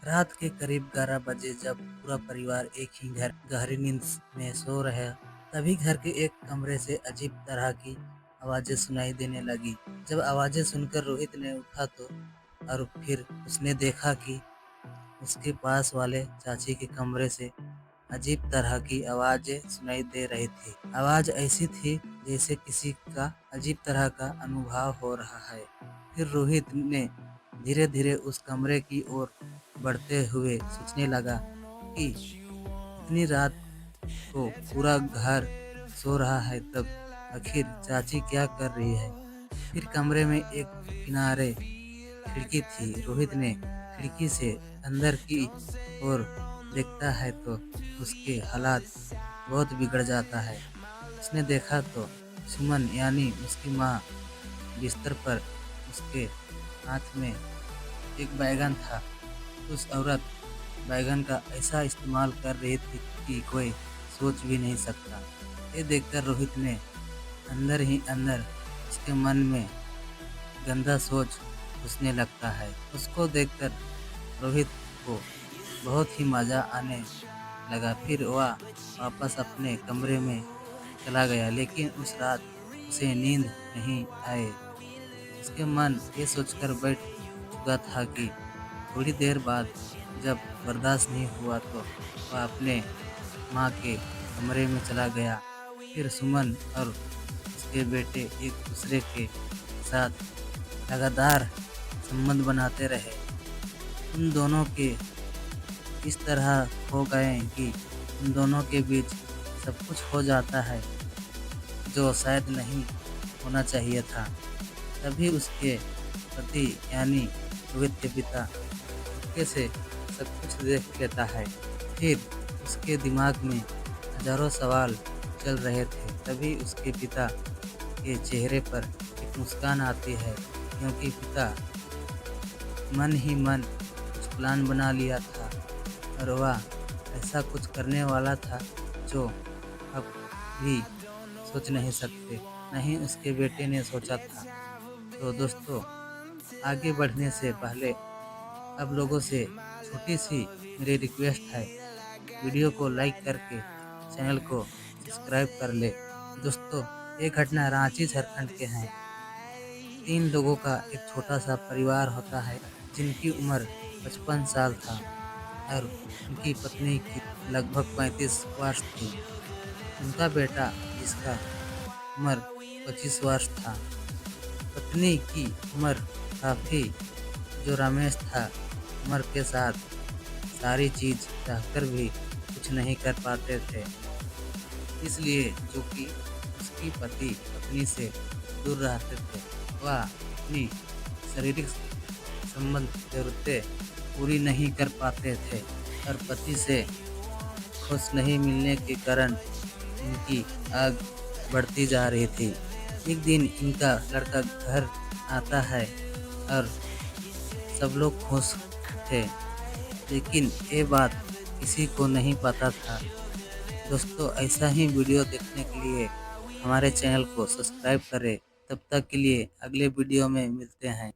रात के करीब 11 बजे जब पूरा परिवार एक ही घर गहरी नींद में सो रहा, तभी घर के एक कमरे से अजीब तरह की आवाजें सुनाई देने लगी। जब आवाजें सुनकर रोहित ने उठा तो और फिर उसने देखा कि उसके पास वाले चाची के कमरे से अजीब तरह की आवाजें सुनाई दे रही थी। आवाज ऐसी थी जैसे किसी का अजीब तरह का अनुभव हो रहा है। फिर रोहित ने धीरे धीरे उस कमरे की ओर बढ़ते हुए सोचने लगा कि इतनी रात को पूरा घर सो रहा है, तब आखिर चाची क्या कर रही है। फिर कमरे में एक किनारे खिड़की थी। रोहित ने खिड़की से अंदर की ओर देखता है तो उसके हालात बहुत बिगड़ जाता है। उसने देखा तो सुमन यानी उसकी माँ बिस्तर पर, उसके हाथ में एक बैगन था। उस औरत बैगन का ऐसा इस्तेमाल कर रही थी कि कोई सोच भी नहीं सकता। ये देखकर रोहित ने अंदर ही अंदर उसके मन में गंदा सोच घुसने लगता है। उसको देखकर रोहित को बहुत ही मज़ा आने लगा। फिर वह वापस अपने कमरे में चला गया, लेकिन उस रात उसे नींद नहीं आए। उसके मन ये सोचकर बैठ चुका था कि थोड़ी देर बाद जब बर्दाश्त नहीं हुआ तो वह अपने माँ के कमरे में चला गया। फिर सुमन और उसके बेटे एक दूसरे के साथ लगातार संबंध बनाते रहे। उन दोनों के इस तरह हो गए कि उन दोनों के बीच सब कुछ हो जाता है जो शायद नहीं होना चाहिए था। तभी उसके पति यानी रोहित के पिता चुपके से सब कुछ देख लेता है। फिर उसके दिमाग में हजारों सवाल चल रहे थे। तभी उसके पिता के चेहरे पर एक मुस्कान आती है, क्योंकि पिता मन ही मन कुछ प्लान बना लिया था और वह ऐसा कुछ करने वाला था जो अब भी सोच नहीं सकते, नहीं उसके बेटे ने सोचा था। तो दोस्तों, आगे बढ़ने से पहले आप लोगों से छोटी सी मेरी रिक्वेस्ट है, वीडियो को लाइक करके चैनल को सब्सक्राइब कर ले। दोस्तों, ये घटना रांची झारखंड के हैं। 3 लोगों का एक छोटा सा परिवार होता है जिनकी उम्र 55 साल था और उनकी पत्नी की लगभग 35 वर्ष थी। उनका बेटा जिसका उम्र 25 वर्ष था। पत्नी की उम्र काफ़ी, जो रमेश था, उम्र के साथ सारी चीज़ चाहकर भी कुछ नहीं कर पाते थे, इसलिए जो कि उसकी पति पत्नी से दूर रहते थे। वह अपनी शारीरिक संबंध ज़रूरतें पूरी नहीं कर पाते थे और पति से खुश नहीं मिलने के कारण इनकी आग बढ़ती जा रही थी। एक दिन इनका लड़का घर आता है और सब लोग खुश थे, लेकिन ये बात किसी को नहीं पता था। दोस्तों, ऐसा ही वीडियो देखने के लिए हमारे चैनल को सब्सक्राइब करें। तब तक के लिए अगले वीडियो में मिलते हैं।